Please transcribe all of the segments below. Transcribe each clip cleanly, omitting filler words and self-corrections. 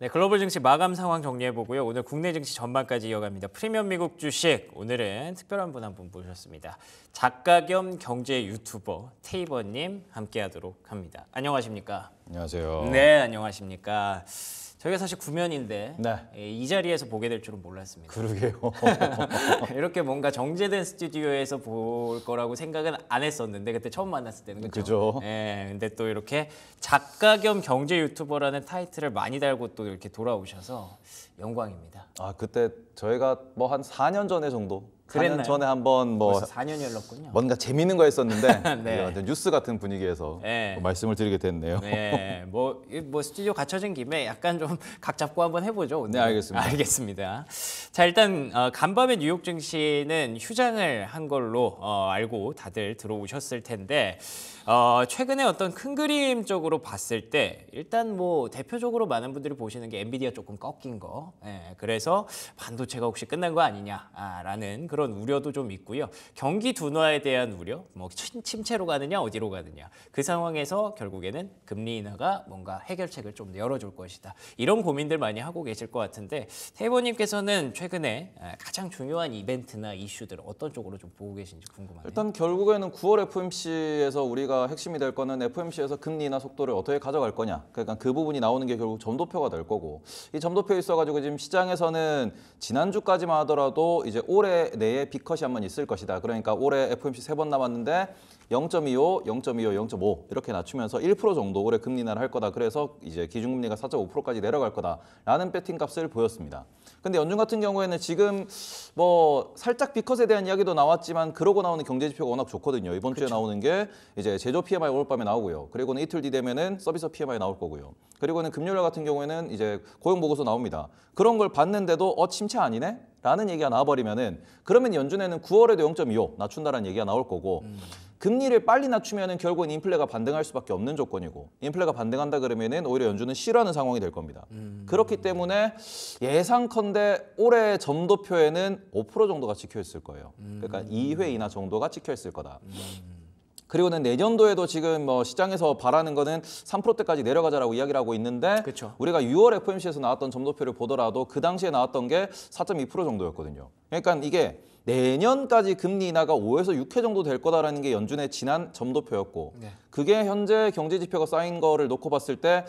네, 글로벌 증시 마감 상황 정리해보고요. 오늘 국내 증시 전반까지 이어갑니다. 프리미엄 미국 주식, 오늘은 특별한 분 한 분 모셨습니다. 작가 겸 경제 유튜버 테이버님 함께하도록 합니다. 안녕하십니까? 안녕하세요. 네, 안녕하십니까? 저희가 사실 구면인데 네. 이 자리에서 보게 될 줄은 몰랐습니다. 그러게요. 이렇게 뭔가 정제된 스튜디오에서 볼 거라고 생각은 안 했었는데 그때 처음 만났을 때는 그죠. 네, 근데 또 이렇게 작가 겸 경제 유튜버라는 타이틀을 많이 달고 또 이렇게 돌아오셔서 영광입니다. 아 그때 저희가 뭐 한 4년 전에 정도. 그랬나요? 4년 전에 한번 뭐 벌써 4년이 흘렀군요. 뭔가 재밌는 거 했었는데 네. 완전 뉴스 같은 분위기에서 네. 뭐 말씀을 드리게 됐네요. 네, 뭐 스튜디오 갖춰진 김에 약간 좀 각 잡고 한번 해보죠. 오늘. 네, 알겠습니다. 알겠습니다. 자, 일단 간밤에 뉴욕 증시는 휴장을 한 걸로 알고 다들 들어오셨을 텐데 최근에 어떤 큰 그림적으로 봤을 때 일단 뭐 대표적으로 많은 분들이 보시는 게 엔비디아 조금 꺾인 거. 그래서 반도체가 혹시 끝난 거 아니냐라는 그런 우려도 좀 있고요. 경기 둔화에 대한 우려, 뭐 침체로 가느냐 어디로 가느냐. 그 상황에서 결국에는 금리 인하가 뭔가 해결책을 좀 열어줄 것이다. 이런 고민들 많이 하고 계실 것 같은데 테이버님께서는 최근에 가장 중요한 이벤트나 이슈들 어떤 쪽으로 좀 보고 계신지 궁금하네요. 일단 결국에는 9월 FOMC에서 우리가 핵심이 될 거는 FOMC에서 금리 인하 속도를 어떻게 가져갈 거냐. 그러니까 그 부분이 나오는 게 결국 점도표가 될 거고 이 점도표에 있어가지고 지금 시장에서는 지난주까지만 하더라도 이제 올해 내에 빅컷이 한번 있을 것이다. 그러니까 올해 FOMC 3번 남았는데 0.25, 0.25, 0.5 이렇게 낮추면서 1% 정도 올해 금리 인하를 할 거다. 그래서 이제 기준금리가 4.5%까지 내려갈 거다라는 배팅 값을 보였습니다. 근데 연준 같은 경우에는 지금 뭐 살짝 빅컷에 대한 이야기도 나왔지만 그러고 나오는 경제 지표가 워낙 좋거든요. 이번 주에 나오는 게 이제 제조 PMI 오늘 밤에 나오고요. 그리고는 이틀 뒤 되면은 서비스 PMI 나올 거고요. 그리고는 금요일 같은 경우에는 이제 고용 보고서 나옵니다. 그런 걸 봤는데도 침체 아니네? 라는 얘기가 나와버리면은 그러면 연준에는 9월에도 0.25 낮춘다라는 얘기가 나올 거고 금리를 빨리 낮추면은 결국은 인플레가 반등할 수밖에 없는 조건이고 인플레가 반등한다 그러면은 오히려 연준은 싫어하는 상황이 될 겁니다. 그렇기 때문에 예상컨대 올해 점도표에는 5% 정도가 찍혀 있을 거예요. 그러니까 2회 인하 정도가 찍혀 있을 거다. 그리고는 내년도에도 지금 뭐 시장에서 바라는 거는 3%대까지 내려가자라고 이야기를 하고 있는데 그쵸. 우리가 6월 FOMC에서 나왔던 점도표를 보더라도 그 당시에 나왔던 게 4.2% 정도였거든요. 그러니까 이게 내년까지 금리 인하가 5에서 6회 정도 될 거다라는 게 연준의 지난 점도표였고 네. 그게 현재 경제 지표가 쌓인 거를 놓고 봤을 때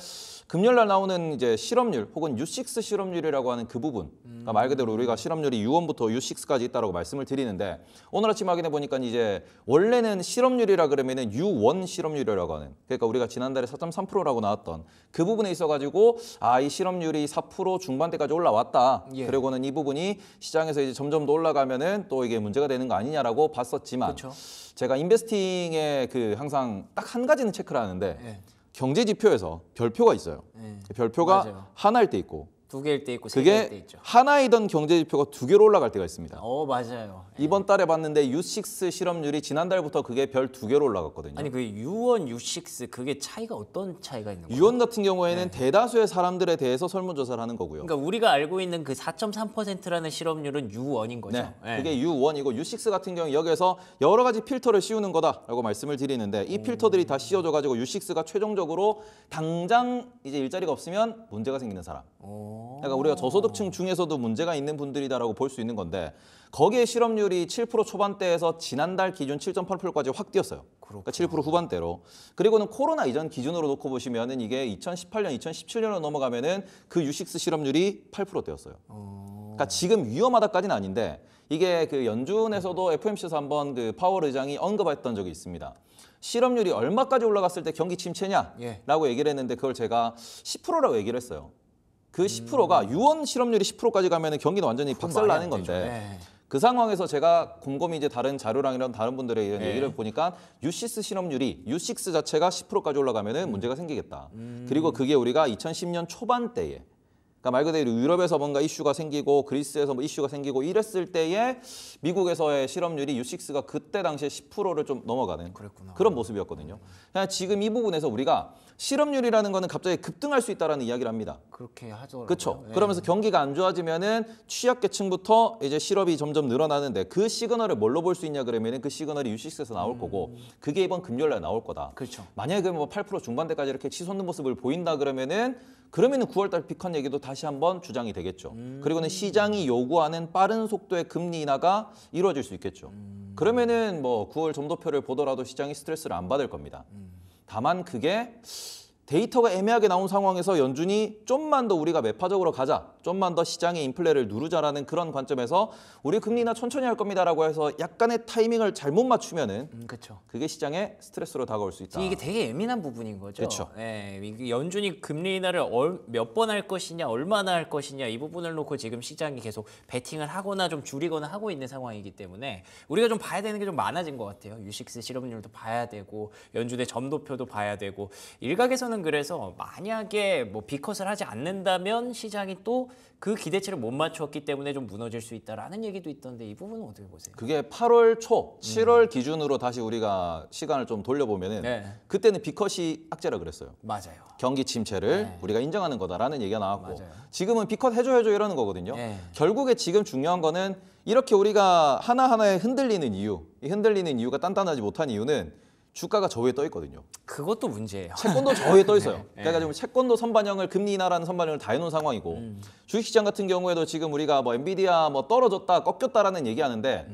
금요일 날 나오는 이제 실업률 혹은 U6 실업률이라고 하는 그 부분. 그러니까 말 그대로 우리가 실업률이 U1부터 U6까지 있다라고 말씀을 드리는데 오늘 아침 확인해 보니까 이제 원래는 실업률이라 그러면은 U1 실업률이라고 하는 그러니까 우리가 지난달에 4.3%라고 나왔던 그 부분에 있어 가지고 이 실업률이 4% 중반대까지 올라왔다. 예. 그리고는 이 부분이 시장에서 이제 점점 더 올라가면은 또 이게 문제가 되는 거 아니냐라고 봤었지만 그쵸. 제가 인베스팅에 그 항상 딱 한 가지는 체크를 하는데 네. 경제 지표에서 별표가 있어요. 네. 별표가 맞아요. 하나일 때 있고 2개일 때 있고 3개일 때 그게 있죠. 하나이던 경제 지표가 2개로 올라갈 때가 있습니다. 맞아요. 이번 달에 봤는데 U6 실업률이 지난달부터 그게 별 2개로 올라갔거든요. 아니 그 U1, U6 그게 차이가 어떤 차이가 있는 거예요? 유언 같은 경우에는 대다수의 사람들에 대해서 설문조사를 하는 거고요. 그러니까 우리가 알고 있는 그 4.3%라는 실업률은 U1인 거죠. 네, 그게 U1이고 U6 같은 경우 여기에서 여러 가지 필터를 씌우는 거다라고 말씀을 드리는데 이 필터들이 다 씌워져 가지고 U6가 최종적으로 당장 이제 일자리가 없으면 문제가 생기는 사람. 그러니까 우리가 저소득층 중에서도 문제가 있는 분들이다라고 볼 수 있는 건데 거기에 실업률이 7% 초반대에서 지난달 기준 7.8%까지 확 뛰었어요. 그러니까 7% 후반대로. 그리고는 코로나 이전 기준으로 놓고 보시면은 이게 2018년, 2017년으로 넘어가면은 그 U6 실업률이 8%대였어요. 그러니까 지금 위험하다까지는 아닌데 이게 그 연준에서도 FOMC에서 한번 그 파월 의장이 언급했던 적이 있습니다. 실업률이 얼마까지 올라갔을 때 경기 침체냐라고 얘기를 했는데 그걸 제가 10%라고 얘기를 했어요. 그 10%가 유언 실업률이 10%까지 가면 경기는 완전히 박살나는 건데 그 상황에서 제가 곰곰이 이제 다른 자료랑 이런 다른 분들의 이런 얘기를 보니까 U6 실업률이 U6 자체가 10%까지 올라가면은 문제가 생기겠다. 그리고 그게 우리가 2010년 초반대에 그러니까 말 그대로 유럽에서 뭔가 이슈가 생기고 그리스에서 뭐 이슈가 생기고 이랬을 때에 미국에서의 실업률이 U6가 그때 당시에 10%를 좀 넘어가는 그런 모습이었거든요. 그냥 지금 이 부분에서 우리가 실업률이라는 거는 갑자기 급등할 수 있다라는 이야기를 합니다. 그렇게 하더라고요. 그렇죠. 그러면서 경기가 안 좋아지면은 취약계층부터 이제 실업이 점점 늘어나는데 그 시그널을 뭘로 볼 수 있냐 그러면은 그 시그널이 U6에서 나올 거고 그게 이번 금요일 날 나올 거다. 그렇죠. 만약에 뭐 8% 중반대까지 이렇게 치솟는 모습을 보인다 그러면은 그러면은 9월달 픽한 얘기도 다시 한번 주장이 되겠죠. 그리고는 시장이 요구하는 빠른 속도의 금리 인하가 이루어질 수 있겠죠. 그러면은 뭐 9월 점도표를 보더라도 시장이 스트레스를 안 받을 겁니다. 다만 그게 데이터가 애매하게 나온 상황에서 연준이 좀만 더 우리가 매파적으로 가자, 좀만 더 시장의 인플레를 누르자라는 그런 관점에서 우리 금리 인하 천천히 할 겁니다라고 해서 약간의 타이밍을 잘못 맞추면은 그렇죠. 그게 시장에 스트레스로 다가올 수 있다. 이게 되게 예민한 부분인 거죠. 그쵸. 예, 이게 연준이 금리 인하를 몇 번 할 것이냐, 얼마나 할 것이냐 이 부분을 놓고 지금 시장이 계속 베팅을 하거나 좀 줄이거나 하고 있는 상황이기 때문에 우리가 좀 봐야 되는 게 좀 많아진 것 같아요. 유식스 실업률도 봐야 되고 연준의 점도표도 봐야 되고 일각에서는 그래서 만약에 뭐 비컷을 하지 않는다면 시장이 또 그 기대치를 못 맞췄기 때문에 좀 무너질 수 있다라는 얘기도 있던데 이 부분은 어떻게 보세요? 그게 8월 초, 7월 기준으로 다시 우리가 시간을 좀 돌려보면은 네. 그때는 비컷이 악재라 그랬어요. 맞아요. 경기 침체를 네. 우리가 인정하는 거다라는 얘기가 나왔고 맞아요. 지금은 비컷 해줘 이러는 거거든요. 네. 결국에 지금 중요한 거는 이렇게 우리가 하나하나에 흔들리는 이유, 이 흔들리는 이유가 단단하지 못한 이유는 주가가 저 위에 떠 있거든요. 그것도 문제예요. 채권도 저 위에 떠 있어요. 네. 그러니까 지금 채권도 선반영을 금리 인하라는 선반영을 다 해놓은 상황이고 주식시장 같은 경우에도 지금 우리가 뭐 엔비디아 뭐 떨어졌다 꺾였다라는 얘기하는데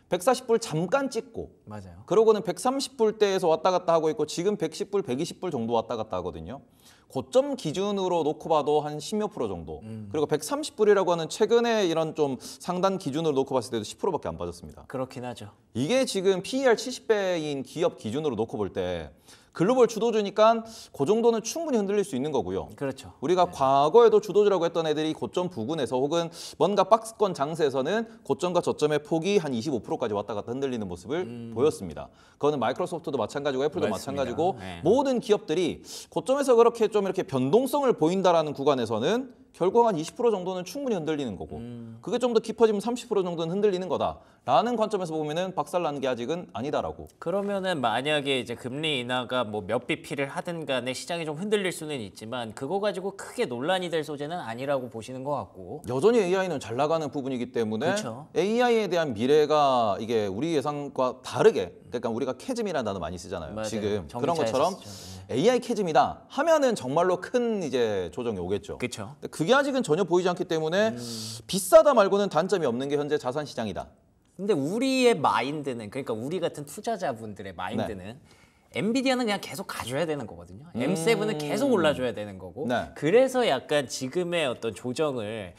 140불 잠깐 찍고 맞아요. 그러고는 130불대에서 왔다 갔다 하고 있고 지금 110불, 120불 정도 왔다 갔다 하거든요. 고점 기준으로 놓고 봐도 한 10몇 프로 정도. 그리고 130불이라고 하는 최근에 이런 좀 상단 기준으로 놓고 봤을 때도 10%밖에 안 빠졌습니다. 그렇긴 하죠. 이게 지금 PER 70배인 기업 기준으로 놓고 볼 때 글로벌 주도주니까 그 정도는 충분히 흔들릴 수 있는 거고요. 그렇죠. 우리가 과거에도 주도주라고 했던 애들이 고점 부근에서 혹은 뭔가 박스권 장세에서는 고점과 저점의 폭이 한 25%까지 왔다 갔다 흔들리는 모습을 보였습니다. 그거는 마이크로소프트도 마찬가지고 애플도 맞습니다. 마찬가지고 네. 모든 기업들이 고점에서 그렇게 좀 이렇게 변동성을 보인다라는 구간에서는 결국 한 20% 정도는 충분히 흔들리는 거고 그게 좀 더 깊어지면 30% 정도는 흔들리는 거다라는 관점에서 보면은 박살나는 게 아직은 아니다라고. 그러면은 만약에 이제 금리 인하가 뭐 몇 bp를 하든 간에 시장이 좀 흔들릴 수는 있지만 그거 가지고 크게 논란이 될 소재는 아니라고 보시는 것 같고. 여전히 AI는 잘 나가는 부분이기 때문에 그쵸. AI에 대한 미래가 이게 우리 예상과 다르게 그러니까 우리가 캐즘이라는 단어 많이 쓰잖아요. 맞아요. 지금 그런 전기차에서 것처럼 쓰죠. AI 캐즘이다 하면은 정말로 큰 이제 조정이 오겠죠. 그렇죠. 근데 그게 아직은 전혀 보이지 않기 때문에 비싸다 말고는 단점이 없는 게 현재 자산 시장이다. 근데 우리의 마인드는 그러니까 우리 같은 투자자분들의 마인드는 엔비디아는 그냥 계속 가져야 되는 거거든요. M7은 계속 올라줘야 되는 거고. 네. 그래서 약간 지금의 어떤 조정을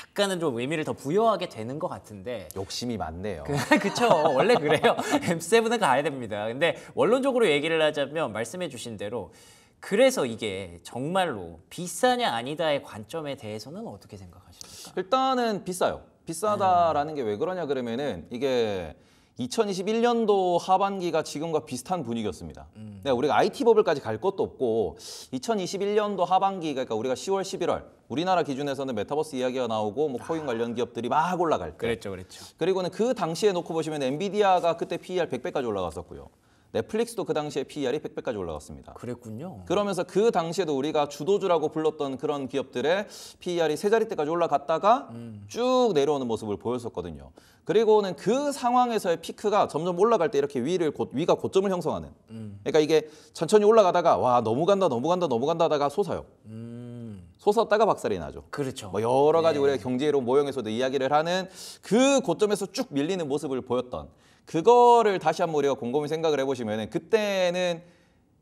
약간은 좀 의미를 더 부여하게 되는 것 같은데. 욕심이 많네요. 그쵸. 원래 그래요. M7은 가야 됩니다. 근데 원론적으로 얘기를 하자면 말씀해 주신 대로 그래서 이게 정말로 비싸냐 아니다의 관점에 대해서는 어떻게 생각하십니까? 일단은 비싸요. 비싸다라는 게 왜 그러냐 그러면은 이게 2021년도 하반기가 지금과 비슷한 분위기였습니다. 네, 우리가 IT 버블까지 갈 것도 없고 2021년도 하반기 그러니까 우리가 10월, 11월 우리나라 기준에서는 메타버스 이야기가 나오고 뭐 코인 관련 기업들이 막 올라갈 때. 그랬죠. 그리고는 그 당시에 놓고 보시면 엔비디아가 그때 PER 100배까지 올라갔었고요. 넷플릭스도 그 당시에 PER이 100배까지 올라갔습니다. 그랬군요. 그러면서 그 당시에도 우리가 주도주라고 불렀던 그런 기업들의 PER이 세 자릿대까지 올라갔다가 쭉 내려오는 모습을 보였었거든요. 그리고는 그 상황에서의 피크가 점점 올라갈 때 이렇게 위가 고점을 형성하는. 그러니까 이게 천천히 올라가다가 와 너무 간다 하다가 솟아요. 솟았다가 박살이 나죠. 그렇죠. 뭐 여러 가지 우리가 경제로 모형에서도 이야기를 하는 그 고점에서 쭉 밀리는 모습을 보였던 그거를 다시 한번 우리가 곰곰이 생각을 해보시면 그때는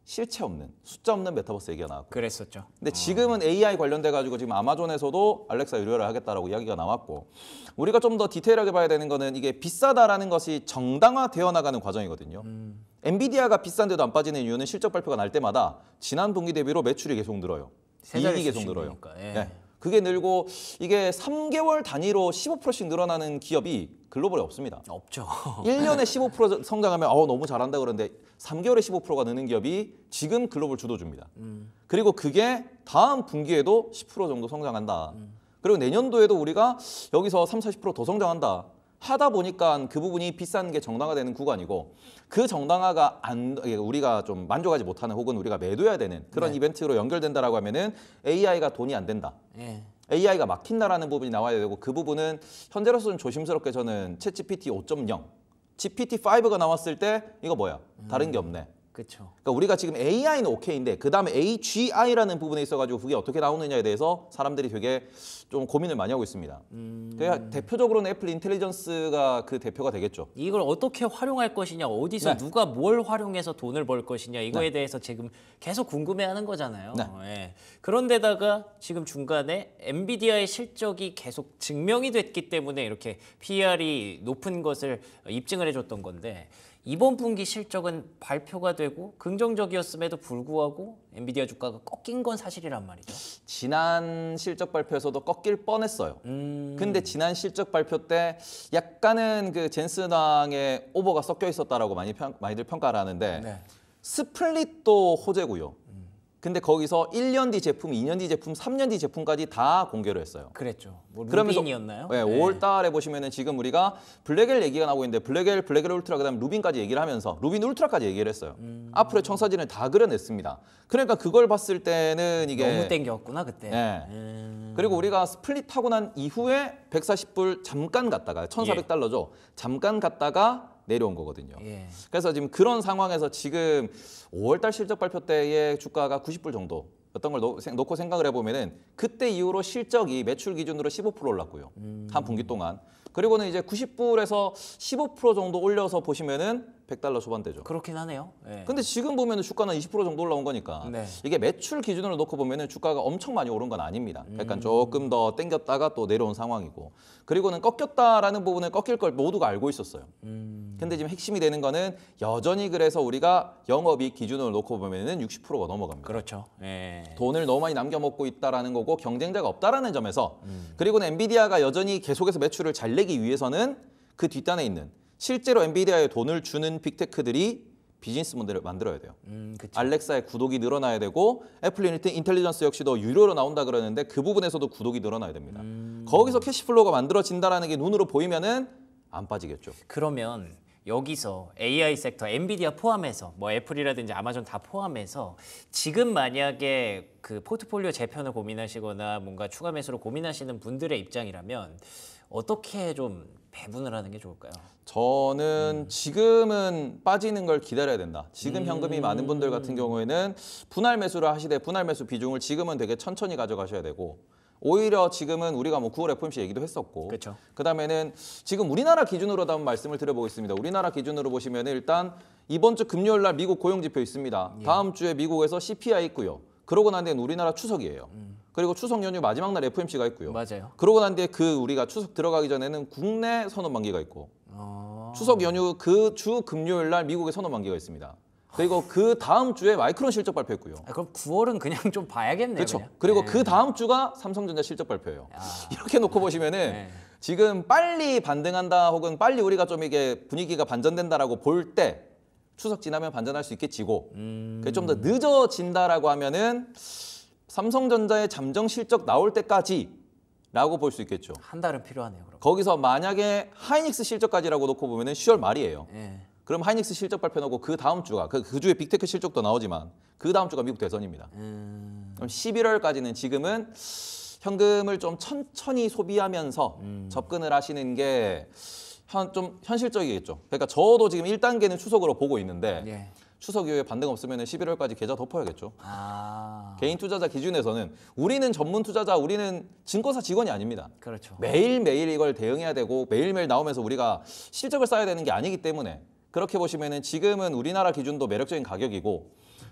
실체 없는 숫자 없는 메타버스 얘기가 나왔고 그랬었죠. 근데 지금은 AI 관련돼 가지고 지금 아마존에서도 알렉사 유료화를 하겠다라고 이야기가 나왔고 우리가 좀 더 디테일하게 봐야 되는 거는 이게 비싸다라는 것이 정당화되어 나가는 과정이거든요. 엔비디아가 비싼데도 안 빠지는 이유는 실적 발표가 날 때마다 지난 분기 대비로 매출이 계속 늘어요. 이익이 계속 늘어요. 예. 네. 그게 늘고 이게 3개월 단위로 15%씩 늘어나는 기업이 글로벌에 없습니다. 없죠. 1년에 15% 성장하면 너무 잘한다 그러는데 3개월에 15%가 느는 기업이 지금 글로벌 주도주입니다. 그리고 그게 다음 분기에도 10% 정도 성장한다. 그리고 내년도에도 우리가 여기서 30-40%더 성장한다. 하다 보니까 그 부분이 비싼 게 정당화되는 구간이고 그 정당화가 우리가 좀 만족하지 못하는 혹은 우리가 매도해야 되는 그런 이벤트로 연결된다라고 하면은 AI가 돈이 안 된다. 예. AI가 막힌다라는 부분이 나와야 되고 그 부분은 현재로서는 조심스럽게 저는 챗GPT 5.0, GPT-5가 나왔을 때 이거 뭐야? 다른 게 없네. 그렇죠. 그러니까 우리가 지금 AI는 오케이인데 그 다음에 AGI라는 부분에 있어가지고 그게 어떻게 나오느냐에 대해서 사람들이 되게 좀 고민을 많이 하고 있습니다. 그러니까 대표적으로는 애플 인텔리전스가 그 대표가 되겠죠. 이걸 어떻게 활용할 것이냐, 어디서 네. 누가 뭘 활용해서 돈을 벌 것이냐 이거에 대해서 지금 계속 궁금해하는 거잖아요. 네. 예. 그런데다가 지금 중간에 엔비디아의 실적이 계속 증명이 됐기 때문에 이렇게 PER이 높은 것을 입증을 해줬던 건데 이번 분기 실적은 발표가 되고 긍정적이었음에도 불구하고 엔비디아 주가가 꺾인 건 사실이란 말이죠. 지난 실적 발표에서도 꺾일 뻔했어요. 근데 지난 실적 발표 때 약간은 그 젠슨왕의 오버가 섞여 있었다라고 많이들 평가를 하는데 네. 스플릿도 호재고요. 근데 거기서 1년 뒤 제품, 2년 뒤 제품, 3년 뒤 제품까지 다 공개를 했어요. 그랬죠. 뭐 그러면서 루빈이었나요? 네, 5월 달에 보시면은 지금 우리가 블랙엘 얘기가 나오고 있는데 블랙엘 울트라 그다음에 루빈까지 얘기를 하면서 루빈 울트라까지 얘기를 했어요. 앞으로의 청사진을 다 그려냈습니다. 그러니까 그걸 봤을 때는 이게 너무 땡겼구나 그때. 네. 그리고 우리가 스플릿 하고 난 이후에 140불 잠깐 갔다가 1,400달러죠. 잠깐 갔다가 내려온 거거든요. 예. 그래서 지금 그런 상황에서 지금 5월 달 실적 발표 때의 주가가 90불 정도였던 걸 놓고 생각을 해보면은 그때 이후로 실적이 매출 기준으로 15% 올랐고요. 한 분기 동안. 그리고는 이제 90불에서 15% 정도 올려서 보시면은 100달러 초반대죠. 그렇긴 하네요. 예. 근데 지금 보면은 주가는 20% 정도 올라온 거니까 네. 이게 매출 기준으로 놓고 보면은 주가가 엄청 많이 오른 건 아닙니다. 약간 조금 더 땡겼다가 또 내려온 상황이고 그리고는 꺾였다라는 부분을 꺾일 걸 모두가 알고 있었어요. 근데 지금 핵심이 되는 거는 여전히 그래서 우리가 영업이익 기준으로 놓고 보면은 60%가 넘어갑니다. 그렇죠. 예. 돈을 너무 많이 남겨 먹고 있다라는 거고 경쟁자가 없다라는 점에서 그리고는 엔비디아가 여전히 계속해서 매출을 잘 내기 위해서는 그 뒷단에 있는 실제로 엔비디아에 돈을 주는 빅테크들이 비즈니스 모델을 만들어야 돼요. 그쵸. 알렉사의 구독이 늘어나야 되고 애플 인텔리전스 역시도 유료로 나온다 그러는데 그 부분에서도 구독이 늘어나야 됩니다. 거기서 캐시플로우가 만들어진다라는 게 눈으로 보이면은 안 빠지겠죠. 그러면 여기서 AI 섹터, 엔비디아 포함해서 뭐 애플이라든지 아마존 다 포함해서 지금 만약에 그 포트폴리오 재편을 고민하시거나 뭔가 추가 매수를 고민하시는 분들의 입장이라면 어떻게 좀 배분을 하는 게 좋을까요? 저는 지금은 빠지는 걸 기다려야 된다. 지금 현금이 많은 분들 같은 경우에는 분할 매수를 하시되 분할 매수 비중을 지금은 되게 천천히 가져가셔야 되고 오히려 지금은 우리가 뭐 9월 FOMC 얘기도 했었고 그렇죠. 그다음에는 지금 우리나라 기준으로도 한번 말씀을 드려보겠습니다. 우리나라 기준으로 보시면 일단 이번 주 금요일 날 미국 고용지표 있습니다. 다음 주에 미국에서 CPI 있고요. 그러고 난 뒤엔 우리나라 추석이에요. 그리고 추석 연휴 마지막 날 FOMC가 있고요. 맞아요. 그러고 난 뒤에 그 우리가 추석 들어가기 전에는 국내 선언 만기가 있고 추석 연휴 그 주 금요일 날 미국의 선언 만기가 있습니다. 그리고 그 다음 주에 마이크론 실적 발표했고요. 그럼 9월은 그냥 좀 봐야겠네요. 그렇죠. 그냥. 그리고 네. 그 다음 주가 삼성전자 실적 발표예요. 이렇게 놓고 보시면은 네. 지금 빨리 반등한다 혹은 빨리 우리가 좀 이게 분위기가 반전된다라고 볼 때 추석 지나면 반전할 수 있겠지고 좀 더 늦어진다라고 하면은 삼성전자의 잠정 실적 나올 때까지라고 볼 수 있겠죠. 한 달은 필요하네요. 그럼. 거기서 만약에 하이닉스 실적까지라고 놓고 보면은 10월 말이에요. 예. 그럼 하이닉스 실적 발표 나고 그 다음 주가 그 주에 빅테크 실적도 나오지만 그 다음 주가 미국 대선입니다. 그럼 11월까지는 지금은 현금을 좀 천천히 소비하면서 접근을 하시는 게 좀 현실적이겠죠. 그러니까 저도 지금 1단계는 추석으로 보고 있는데 예. 추석 이후에 반등 없으면 11월까지 계좌 덮어야겠죠. 아. 개인 투자자 기준에서는 우리는 전문 투자자, 우리는 증권사 직원이 아닙니다. 그렇죠. 매일매일 이걸 대응해야 되고 매일매일 나오면서 우리가 실적을 쌓아야 되는 게 아니기 때문에 그렇게 보시면은 지금은 우리나라 기준도 매력적인 가격이고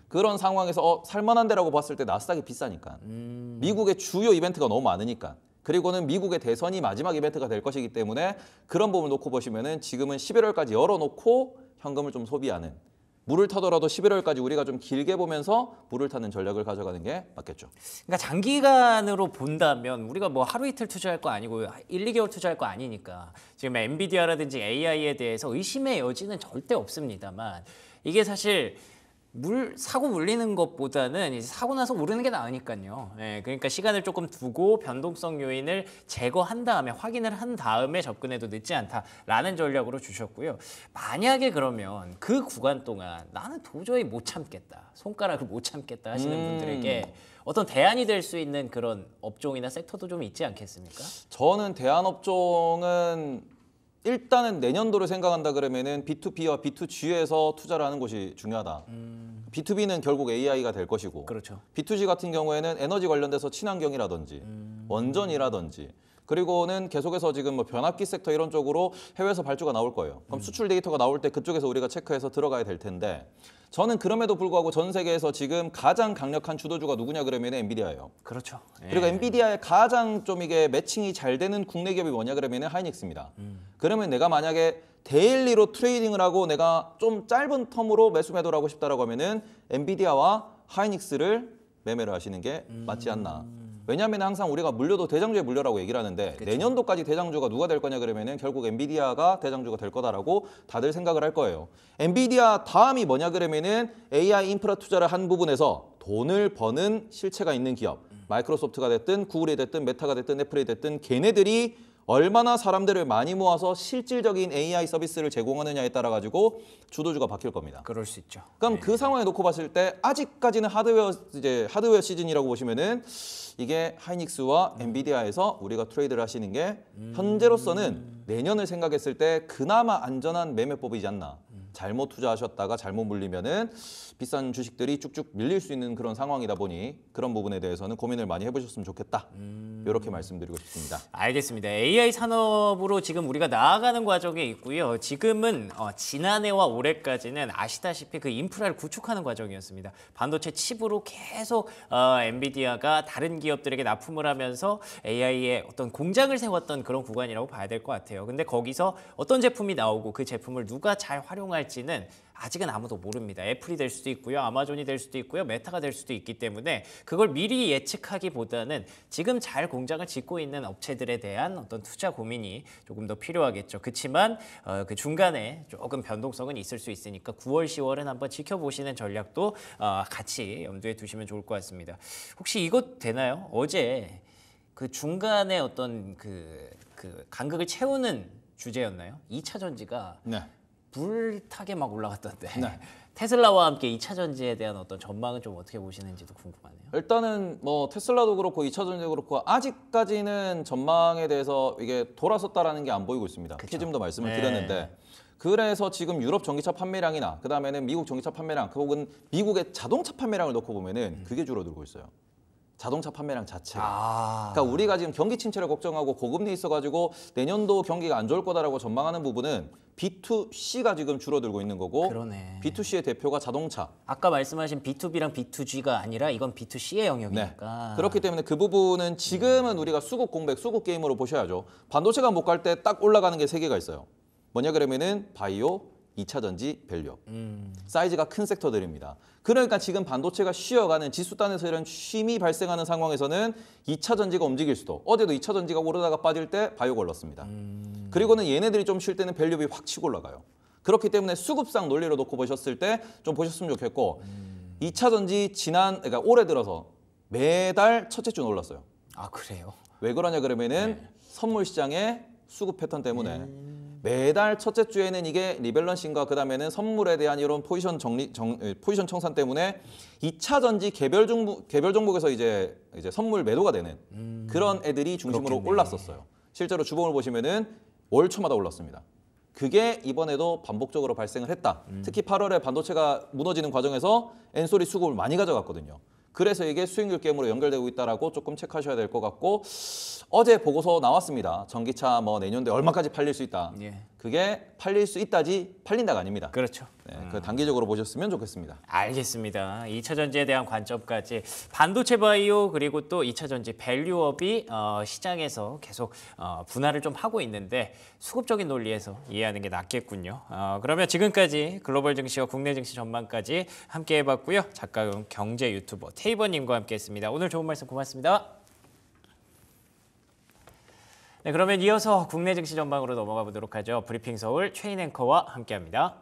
그런 상황에서 살만한데라고 봤을 때 나스닥이 비싸니까 미국의 주요 이벤트가 너무 많으니까 그리고는 미국의 대선이 마지막 이벤트가 될 것이기 때문에 그런 부분을 놓고 보시면은 지금은 11월까지 열어놓고 현금을 좀 소비하는 물을 타더라도 11월까지 우리가 좀 길게 보면서 물을 타는 전략을 가져가는 게 맞겠죠. 그러니까 장기간으로 본다면 우리가 뭐 하루 이틀 투자할 거 아니고 1, 2개월 투자할 거 아니니까 지금 엔비디아라든지 AI에 대해서 의심의 여지는 절대 없습니다만 이게 사실 사고 물리는 것보다는 이제 사고 나서 오르는 게 나으니까요. 예, 그러니까 시간을 조금 두고 변동성 요인을 제거한 다음에 확인을 한 다음에 접근해도 늦지 않다라는 전략으로 주셨고요. 만약에 그러면 그 구간 동안 나는 도저히 못 참겠다, 손가락을 못 참겠다 하시는 분들에게 어떤 대안이 될 수 있는 그런 업종이나 섹터도 좀 있지 않겠습니까? 저는 대안업종은 일단은 내년도를 생각한다 그러면은 B2B와 B2G에서 투자를 하는 것이 중요하다. B2B는 결국 AI가 될 것이고 그렇죠. B2G 같은 경우에는 에너지 관련돼서 친환경이라든지 원전이라든지 그리고는 계속해서 지금 뭐 변압기 섹터 이런 쪽으로 해외에서 발주가 나올 거예요. 그럼 수출 데이터가 나올 때 그쪽에서 우리가 체크해서 들어가야 될 텐데 저는 그럼에도 불구하고 전 세계에서 지금 가장 강력한 주도주가 누구냐 그러면 엔비디아예요. 그렇죠. 그리고 엔비디아의 가장 좀 이게 매칭이 잘 되는 국내 기업이 뭐냐 그러면 하이닉스입니다. 그러면 내가 만약에 데일리로 트레이딩을 하고 내가 좀 짧은 텀으로 매수 매도를 하고 싶다라고 하면은 엔비디아와 하이닉스를 매매를 하시는 게 맞지 않나. 왜냐하면 항상 우리가 물려도 대장주의 물려라고 얘기를 하는데 그쵸. 내년도까지 대장주가 누가 될 거냐 그러면은 결국 엔비디아가 대장주가 될 거다라고 다들 생각을 할 거예요. 엔비디아 다음이 뭐냐 그러면은 AI 인프라 투자를 한 부분에서 돈을 버는 실체가 있는 기업. 마이크로소프트가 됐든 구글이 됐든 메타가 됐든 애플이 됐든 걔네들이 얼마나 사람들을 많이 모아서 실질적인 AI 서비스를 제공하느냐에 따라 가지고 주도주가 바뀔 겁니다. 그럴 수 있죠. 그럼 그 상황에 놓고 봤을 때 아직까지는 하드웨어 시즌이라고 보시면은 이게 하이닉스와 엔비디아에서 우리가 트레이드를 하시는 게 현재로서는 내년을 생각했을 때 그나마 안전한 매매법이지 않나. 잘못 투자하셨다가 잘못 물리면은 비싼 주식들이 쭉쭉 밀릴 수 있는 그런 상황이다 보니 그런 부분에 대해서는 고민을 많이 해보셨으면 좋겠다. 이렇게 말씀드리고 싶습니다. 알겠습니다. AI 산업으로 지금 우리가 나아가는 과정에 있고요. 지금은 지난해와 올해까지는 아시다시피 그 인프라를 구축하는 과정이었습니다. 반도체 칩으로 계속 엔비디아가 다른 기업들에게 납품을 하면서 AI의 어떤 공장을 세웠던 그런 구간이라고 봐야 될 것 같아요. 근데 거기서 어떤 제품이 나오고 그 제품을 누가 잘 활용할지는 아직은 아무도 모릅니다. 애플이 될 수도 있고요. 아마존이 될 수도 있고요. 메타가 될 수도 있기 때문에 그걸 미리 예측하기보다는 지금 잘 공장을 짓고 있는 업체들에 대한 어떤 투자 고민이 조금 더 필요하겠죠. 그렇지만 그 중간에 조금 변동성은 있을 수 있으니까 9월, 10월은 한번 지켜보시는 전략도 같이 염두에 두시면 좋을 것 같습니다. 혹시 이것 되나요? 어제 그 중간에 어떤 그 간극을 채우는 주제였나요? 2차 전지가 네. 불타게 막 올라갔던데 네. 테슬라와 함께 2차 전지에 대한 어떤 전망은 좀 어떻게 보시는지도 궁금하네요. 일단은 뭐 테슬라도 그렇고 2차 전지도 그렇고 아직까지는 전망에 대해서 이게 돌아섰다라는 게 안 보이고 있습니다. 지금도 말씀을 네. 드렸는데 그래서 지금 유럽 전기차 판매량이나 그다음에는 미국 전기차 판매량 혹은 미국의 자동차 판매량을 놓고 보면은 그게 줄어들고 있어요. 자동차 판매량 자체가. 그러니까 우리가 지금 경기 침체를 걱정하고 고금리 있어가지고 내년도 경기가 안 좋을 거다라고 전망하는 부분은 B2C가 지금 줄어들고 있는 거고 그러네. B2C의 대표가 자동차. 아까 말씀하신 B2B랑 B2G가 아니라 이건 B2C의 네. 영역이니까. 그렇기 때문에 그 부분은 지금은 우리가 수급 공백, 수급 게임으로 보셔야죠. 반도체가 못 갈 때 딱 올라가는 게 세 개가 있어요. 뭐냐 그러면은 바이오, 2차 전지, 밸류업. 사이즈가 큰 섹터들입니다. 그러니까 지금 반도체가 쉬어가는 지수단에서 이런 쉼이 발생하는 상황에서는 2차 전지가 움직일 수도. 어제도 2차 전지가 오르다가 빠질 때 바이오가 올랐습니다. 그리고는 얘네들이 좀 쉴 때는 밸류업이 확 치고 올라가요. 그렇기 때문에 수급상 논리로 놓고 보셨을 때 좀 보셨으면 좋겠고 2차 전지 그러니까 올해 들어서 매달 첫째 주는 올랐어요. 아 그래요? 왜 그러냐 그러면은 선물 시장의 수급 패턴 때문에 매달 첫째 주에는 이게 리밸런싱과 그다음에는 선물에 대한 이런 포지션 포지션 청산 때문에 2차 전지 개별 종목에서 이제 선물 매도가 되는 그런 애들이 중심으로 그렇겠네. 올랐었어요. 실제로 주봉을 보시면은 월 초마다 올랐습니다. 그게 이번에도 반복적으로 발생을 했다. 특히 8월에 반도체가 무너지는 과정에서 엔솔이 수급을 많이 가져갔거든요. 그래서 이게 수익률 게임으로 연결되고 있다라고 조금 체크하셔야 될 것 같고 어제 보고서 나왔습니다. 전기차 뭐 내년도에 얼마까지 팔릴 수 있다. 예. 그게 팔릴 수 있다지 팔린다가 아닙니다. 그렇죠. 네, 그 단기적으로 보셨으면 좋겠습니다. 알겠습니다. 2차 전지에 대한 관점까지 반도체 바이오 그리고 또 2차 전지 밸류업이 시장에서 계속 분할을 좀 하고 있는데 수급적인 논리에서 이해하는 게 낫겠군요. 그러면 지금까지 글로벌 증시와 국내 증시 전망까지 함께 해봤고요. 작가 겸 경제 유튜버 테이버님과 함께했습니다. 오늘 좋은 말씀 고맙습니다. 네, 그러면 이어서 국내 증시 전망으로 넘어가 보도록 하죠. 브리핑 서울 최인 앵커와 함께합니다.